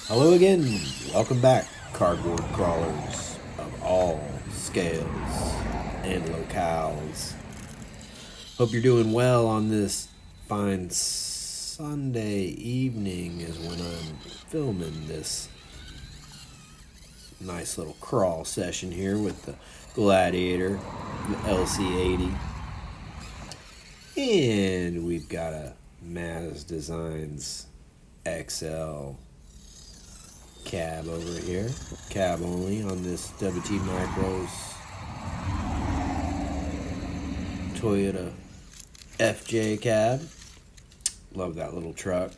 Hello again. Welcome back, cardboard crawlers of all scales and locales. Hope you're doing well on this fine Sunday evening, is when I'm filming this nice little crawl session here with the Gladiator, the LC80. And we've got a Maz Designs XL cab over here. Cab only on this WT Micros Toyota FJ cab. Love that little truck.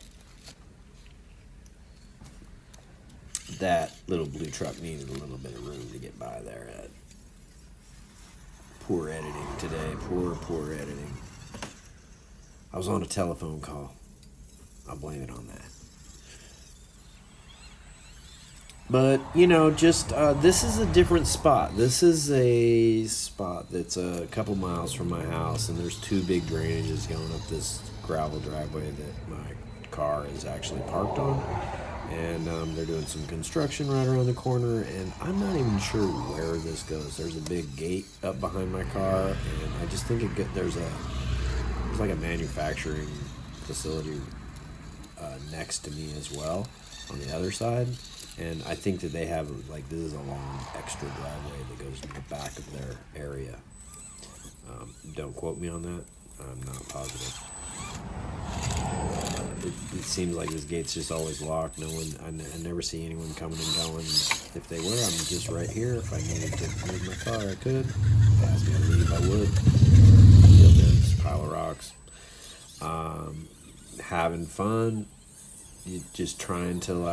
That little blue truck needed a little bit of room to get by there at. Poor editing today. Poor editing. I was on a telephone call. I'll blame it on that. But, this is a different spot. This is a spot that's a couple miles from my house, and there's two big drainages going up this gravel driveway that my car is actually parked on. And they're doing some construction right around the corner, and I'm not even sure where this goes. There's a big gate up behind my car, and I just think there's like a manufacturing facility next to me as well on the other side. And I think that they have, this is a long extra driveway that goes to the back of their area. Don't quote me on that. I'm not positive. It seems like this gate's just always locked. I never see anyone coming and going. If they were, I'm just right here. If I needed to move my car, I could. If they asked me to leave, I would. This pile of rocks. Having fun. Just trying to,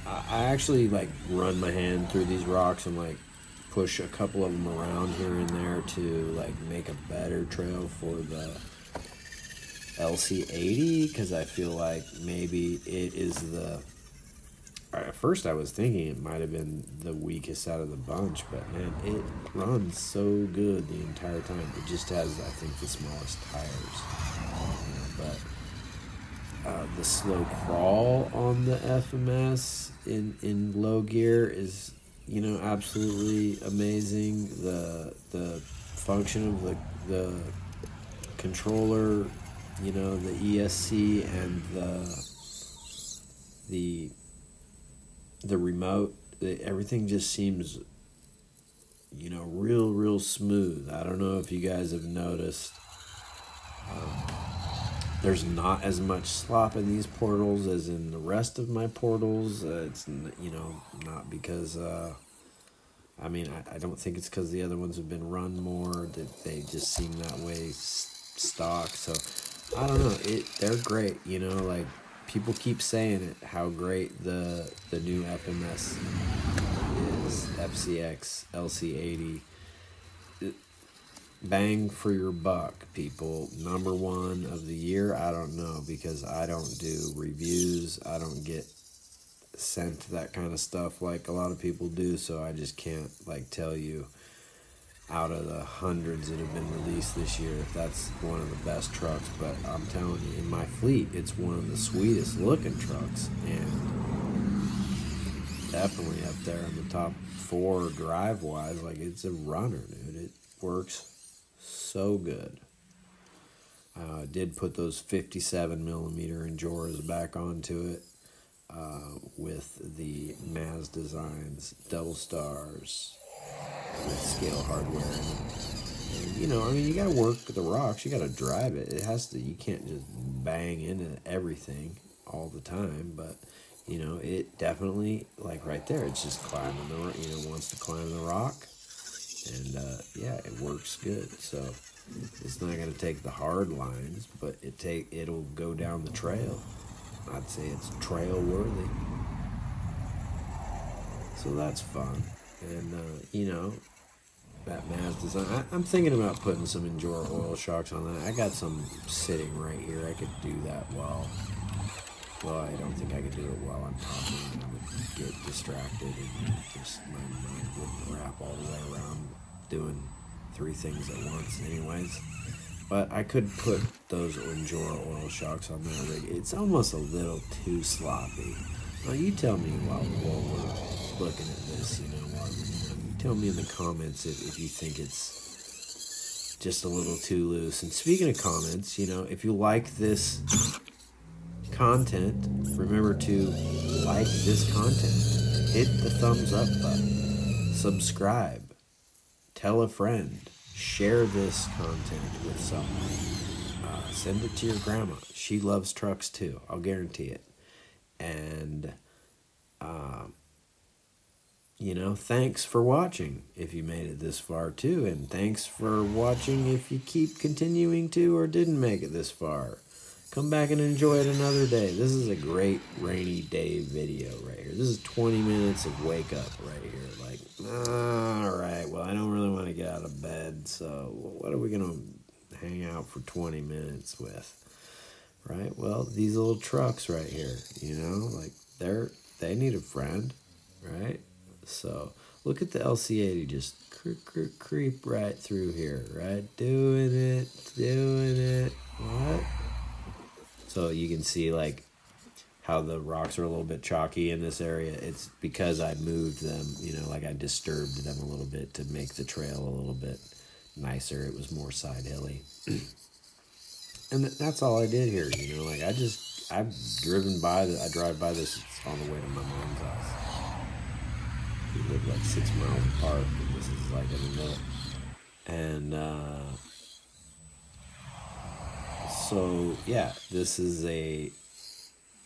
I actually run my hand through these rocks and push a couple of them around here and there to make a better trail for the LC80, because I feel like maybe it is at first I was thinking it might have been the weakest out of the bunch, but man, it runs so good the entire time. It just has, I think, the smallest tires, but the slow crawl on the FMS in low gear is, absolutely amazing. The function of the controller, the ESC and the remote, everything just seems, real smooth. I don't know if you guys have noticed. There's not as much slop in these portals as in the rest of my portals. It's, not because, I don't think it's because the other ones have been run more, that they just seem that way stock. So, I don't know. They're great, people keep saying it, how great the new FMS is, FCX, LC80. Bang for your buck, people. Number one of the year, I don't know, because I don't do reviews. I don't get sent that kind of stuff like a lot of people do, so I just can't tell you out of the hundreds that have been released this year if that's one of the best trucks. But I'm telling you, in my fleet, it's one of the sweetest looking trucks, and definitely up there in the top 4 drive wise. It's a runner, dude. It works so good. Did put those 57 millimeter Enjoras back onto it with the Maz Designs double stars with scale hardware. And you gotta work the rocks. You gotta drive it. You can't just bang into everything all the time. But it definitely, right there, it's just climbing wants to climb the rock. And it works good. So it's not going to take the hard lines, but it'll go down the trail. I'd say it's trail worthy. So that's fun. And that Maz Design. I'm thinking about putting some Endura oil shocks on that. I got some sitting right here. I could do that well, I don't think I could do it while I'm talking. I would get distracted and just my mind wouldn't wrap all the way around doing 3 things at once anyways. But I could put those Endura oil shocks on that rig. It's almost a little too sloppy. Well, you tell me while we're looking at this, you tell me in the comments if you think it's just a little too loose. And speaking of comments, if you like this content, remember to like this content. Hit the thumbs up button. Subscribe. Tell a friend. Share this content with someone. Send it to your grandma. She loves trucks too. I'll guarantee it. And, thanks for watching if you made it this far too. And thanks for watching if you keep continuing to or didn't make it this far. Come back and enjoy it another day. This is a great rainy day video right here. This is 20 minutes of wake up right here. Like, all right, well, I don't really want to get out of bed, so what are we going to hang out for 20 minutes with? Right? Well, these little trucks right here, like they need a friend, right? So look at the LC80 just creep right through here, right? Doing it. What? So you can see like how the rocks are a little bit chalky in this area. It's because I moved them, like I disturbed them a little bit to make the trail a little bit nicer. It was more side hilly. And that's all I did here, like I've driven by, I drive by this on the way to my mom's house. We live like 6 miles apart, and this is like in the middle. And, so yeah, this is a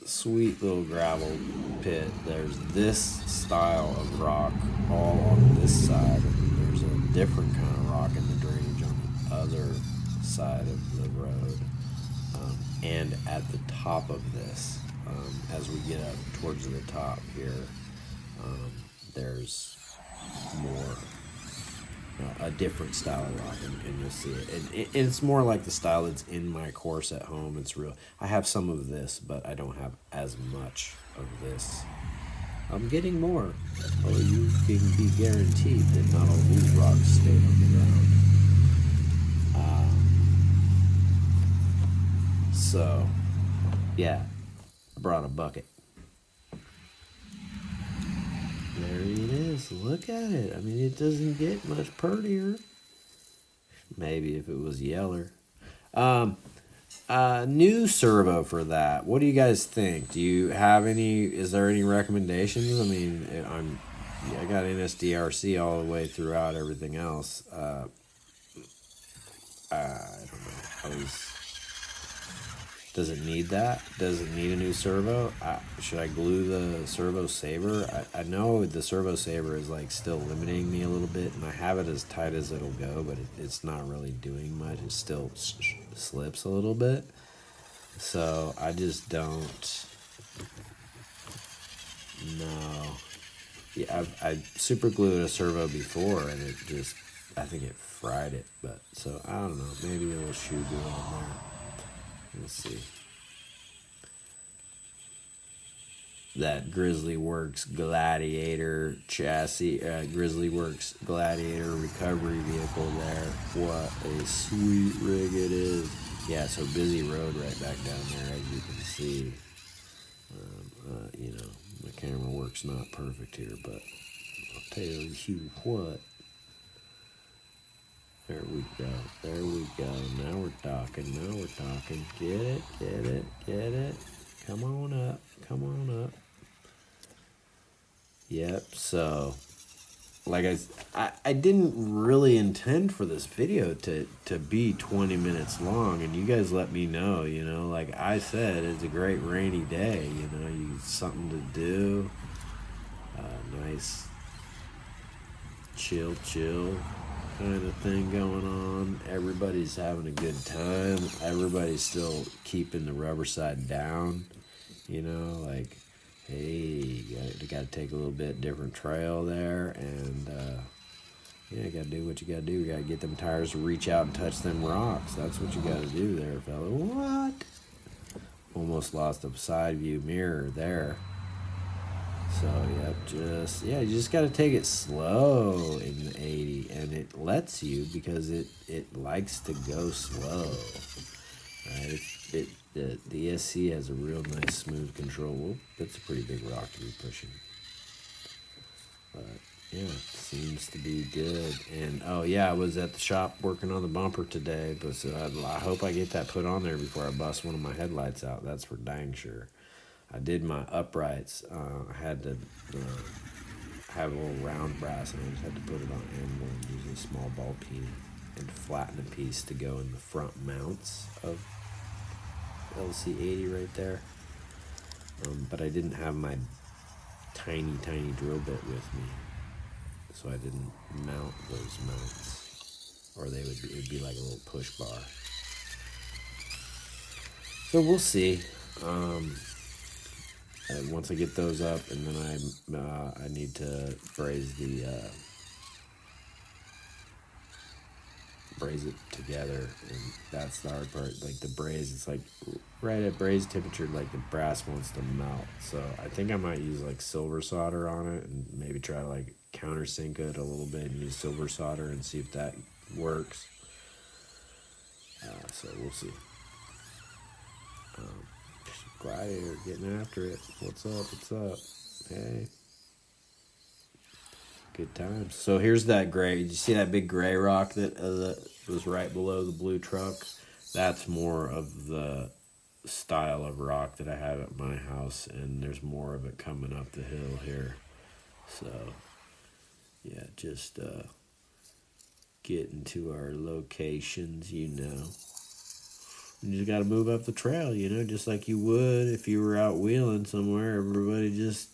sweet little gravel pit. There's this style of rock all on this side, and there's a different kind of rock in the drainage on the other side of the road. And at the top of this, as we get up towards the top here, there's more a different style of rock, and you'll see it. And it's more like the style that's in my course at home. It's real. I have some of this, but I don't have as much of this. I'm getting more, or you can be guaranteed that not all these rocks stay on the ground. So, yeah, I brought a bucket. There it is. Look at it. I mean, it doesn't get much prettier. Maybe if it was yeller. New servo for that. What do you guys think? Do you have any? Is there any recommendations? I mean, I got NSDRC all the way throughout everything else. I don't know. Does it need that? Does it need a new servo? Should I glue the servo saver? I know the servo saver is like still limiting me a little bit, and I have it as tight as it'll go, but it's not really doing much. It still slips a little bit. So I just don't know. Yeah, I super glued a servo before, and I think it fried it. But so I don't know. Maybe a little shoe glue on there. Let's see. That Grizzly Works Gladiator chassis, Grizzly Works Gladiator recovery vehicle there. What a sweet rig it is. Yeah, so busy road right back down there, as you can see. My camera work's not perfect here, but I'll tell you what. There we go. Now we're talking. Get it. Come on up. Yep, so, like I didn't really intend for this video to be 20 minutes long, and you guys let me know, like I said, it's a great rainy day, something to do, nice, chill kind of thing going on. Everybody's having a good time. Everybody's still keeping the rubber side down, like, hey, you got to take a little bit different trail there, and you got to do what you got to do. You got to get them tires to reach out and touch them rocks. That's what you got to do there, fella. What? Almost lost a side view mirror there. So, yep, you just got to take it slow in the 80, and it lets you because it likes to go slow, right? the ESC has a real nice smooth control. Well, that's a pretty big rock to be pushing. But yeah, seems to be good. And oh yeah, I was at the shop working on the bumper today, but so I hope I get that put on there before I bust one of my headlights out. That's for dang sure. I did my uprights. I had to have a little round brass, and I just had to put it on anvil and use a small ball peen and flatten a piece to go in the front mounts of LC80 right there. But I didn't have my tiny drill bit with me, so I didn't mount those mounts, or it'd be like a little push bar. So we'll see. Once I get those up, and then I need to braze it together, and that's the hard part. Like the braze, it's like right at braze temperature, like the brass wants to melt. So I think I might use like silver solder on it, and maybe try to like countersink it a little bit and use silver solder and see if that works. So we'll see. Gladiator getting after it. What's up? Hey. Good times. So here's that gray. Did you see that big gray rock that was right below the blue truck? That's more of the style of rock that I have at my house, and there's more of it coming up the hill here. So yeah, just getting to our locations, you know. You just got to move up the trail, you know, just like you would if you were out wheeling somewhere. Everybody just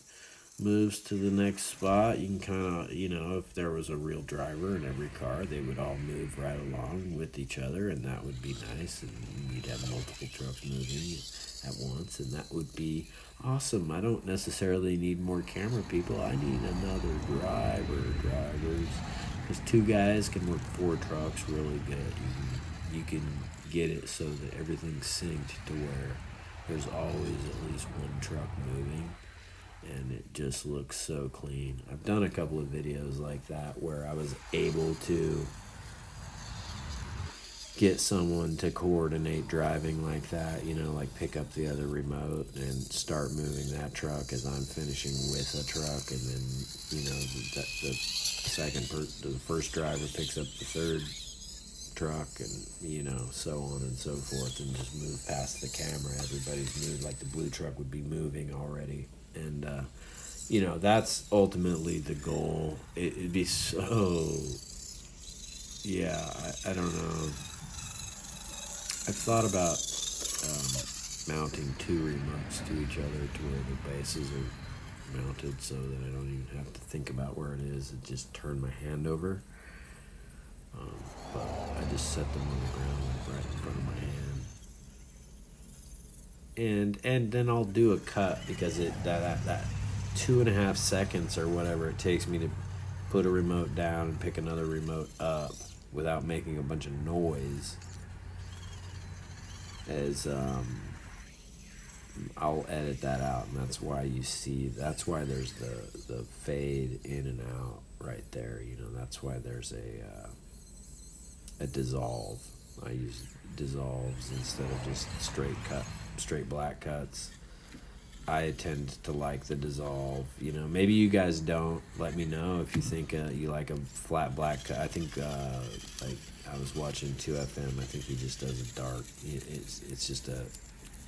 moves to the next spot. You can kind of, you know, if there was a real driver in every car, they would all move right along with each other, and that would be nice, and you'd have multiple trucks moving at once, and that would be awesome. I don't necessarily need more camera people. I need another drivers, because 2 guys can work 4 trucks really good. You can get it so that everything's synced to where there's always at least 1 truck moving, and it just looks so clean. I've done a couple of videos like that where I was able to get someone to coordinate driving like that, you know, like pick up the other remote and start moving that truck as I'm finishing with a truck, and then, you know, the first driver picks up the third truck, and, you know, so on and so forth, and just move past the camera. Everybody's moved, like the blue truck would be moving already, and you know, that's ultimately the goal. It'd be so, yeah, I don't know. I've thought about mounting 2 remotes to each other to where the bases are mounted so that I don't even have to think about where it is. I just turn my hand over. But I just set them on the ground like right in front of my hand, and then I'll do a cut, because that 2.5 seconds or whatever it takes me to put a remote down and pick another remote up without making a bunch of noise is I'll edit that out, and that's why there's the fade in and out right there. You know, that's why there's a dissolve. I use dissolves instead of just straight black cuts. I tend to like the dissolve. You know, maybe you guys don't. Let me know if you think you like a flat black cut. I think like I was watching 2FM. I think he just does a dark. It's just a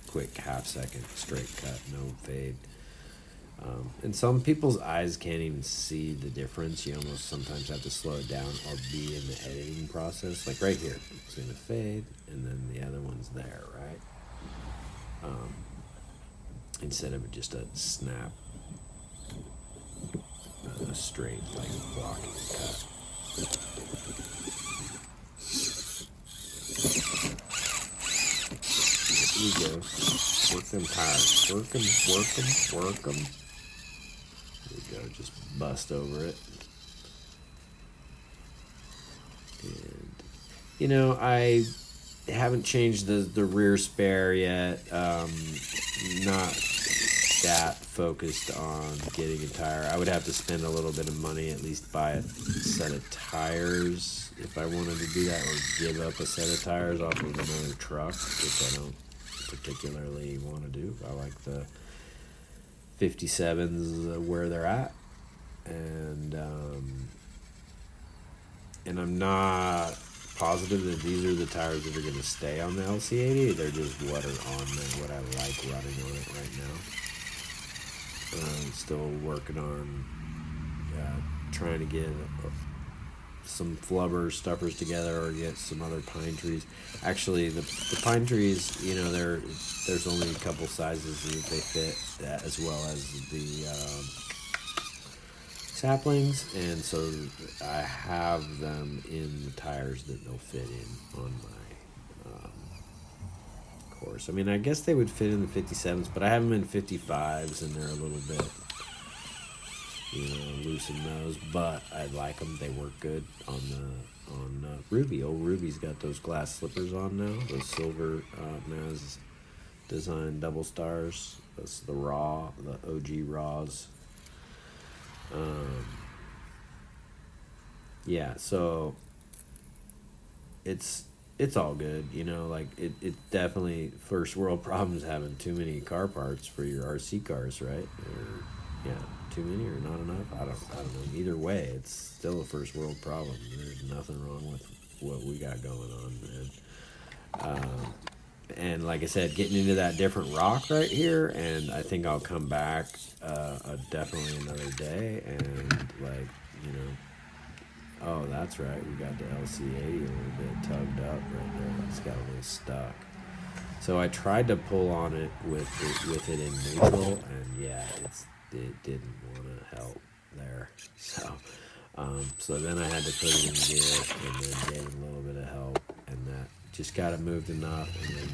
quick half-second straight cut, no fade. And some people's eyes can't even see the difference. You almost sometimes have to slow it down or be in the editing process. Like right here, it's going to fade, and then the other one's there, right? Instead of just a snap, a straight, like blocking cut. Here we go. Work them tires. Work them. There we go, just bust over it. And, you know, I haven't changed the rear spare yet. Not that focused on getting a tire. I would have to spend a little bit of money, at least buy a set of tires if I wanted to do that, or give up a set of tires off of another truck, which I don't particularly want to do. I like the 57s where they're at, and I'm not positive that these are the tires that are going to stay on the LC80. They're just what I like running on it right now. I'm still working on trying to get some flubber stuffers together or get some other pine trees. Actually, the pine trees, there's only a couple sizes that they fit, as well as the saplings, and so I have them in the tires that they'll fit in on my course. I mean, I guess they would fit in the 57s, but I have them in 55s, and they're a little bit, loose in those, but I like them. They work good on Ruby. Old Ruby's got those glass slippers on now, those silver Maz design double stars. That's the OG Raws. Yeah, so it's all good, like it definitely first world problems having too many car parts for your RC cars, right? Or, yeah, too many or not enough. I don't know. Either way, it's still a first world problem. There's nothing wrong with what we got going on, man. And like I said, getting into that different rock right here, and I think I'll come back definitely another day, and oh, that's right, we got the LC80 a little bit tugged up right there. It's got a little stuck. So I tried to pull on it with it in neutral, and yeah, it didn't want to help there. So then I had to put it in gear, and then gave it a little bit of help, and that just got it moved enough, and then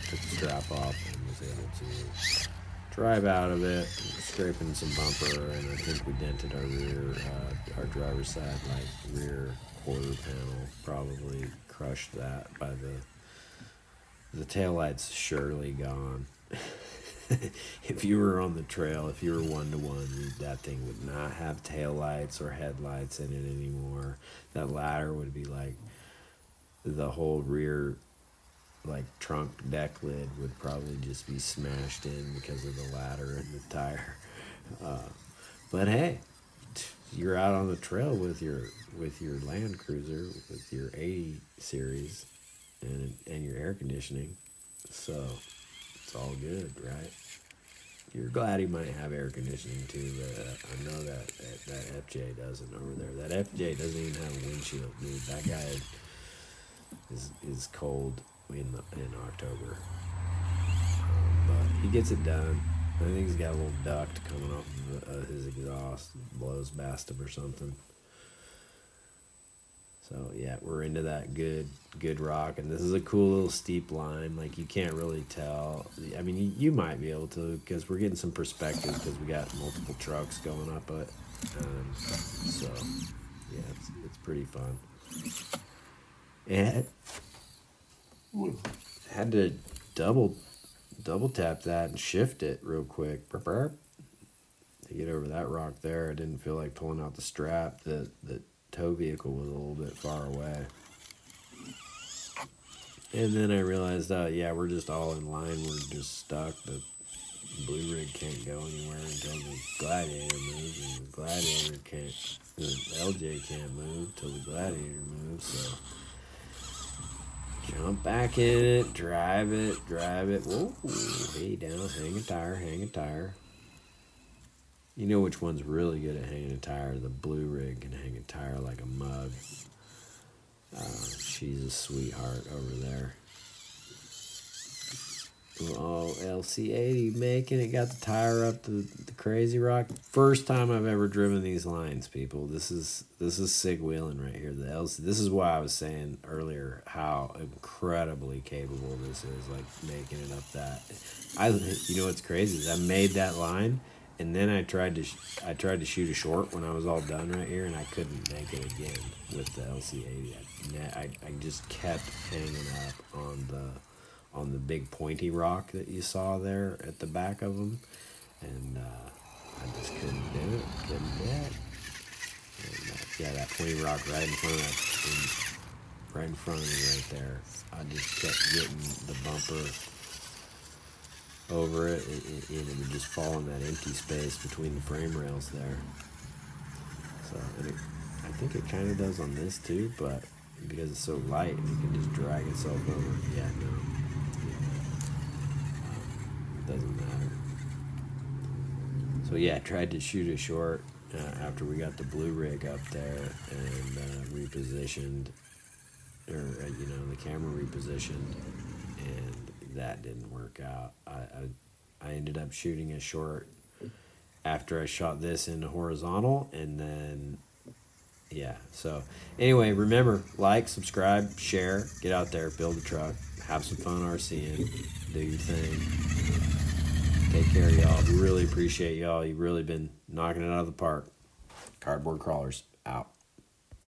took the strap off and was able to drive out of it, scraping some bumper, and I think we dented our rear, our driver's side, rear quarter panel, probably crushed that by the taillight's surely gone. If you were on the trail, if you were 1-to-1, that thing would not have taillights or headlights in it anymore. That ladder would be the whole rear trunk deck lid would probably just be smashed in because of the ladder and the tire. But hey, you're out on the trail with your Land Cruiser, with your 80 series, and your air conditioning, so it's all good, right? You're glad he might have air conditioning too, but I know that FJ doesn't over there. That FJ doesn't even have a windshield, dude. That guy is cold in October, but he gets it done. I think he's got a little duct coming off of his exhaust, blows past him or something. So yeah, we're into that good rock, and this is a cool little steep line. You can't really tell. I mean, you might be able to, because we're getting some perspective because we got multiple trucks going up it. So yeah, it's pretty fun. And had to double tap that and shift it real quick to get over that rock there. I didn't feel like pulling out the strap. The tow vehicle was a little bit far away, and then I realized we're just all in line. We're just stuck. The blue rig can't go anywhere until the Gladiator moves, and the Gladiator can't. The LJ can't move till the Gladiator moves. So jump back in it, drive it. Whoa, hey, down, hang a tire. You know which one's really good at hanging a tire? The blue rig can hang a tire like a mug. She's a sweetheart over there. Oh, LC80 making it, got the tire up the crazy rock. First time I've ever driven these lines, people. This is sig wheeling right here. The LC. This is why I was saying earlier how incredibly capable this is, making it up that. You know what's crazy is I made that line, and then I tried to shoot a short when I was all done right here, and I couldn't make it again with the LC80. I just kept hanging up on the big pointy rock that you saw there at the back of them, and I just couldn't do it. And, yeah, that pointy rock right in front of me right there. I just kept getting the bumper over it, and it would just fall in that empty space between the frame rails there. So, I think it kind of does on this too, but because it's so light, it can just drag itself over. Yeah, no, it doesn't matter. So yeah, I tried to shoot it short after we got the blue rig up there and repositioned, or the camera repositioned, and that didn't work out. I ended up shooting it short after I shot this into horizontal, and then yeah. So anyway, remember, like, subscribe, share, get out there, build a truck, have some fun RCing, do your thing. Take care, y'all. We really appreciate y'all. You've really been knocking it out of the park. Cardboard Crawlers out.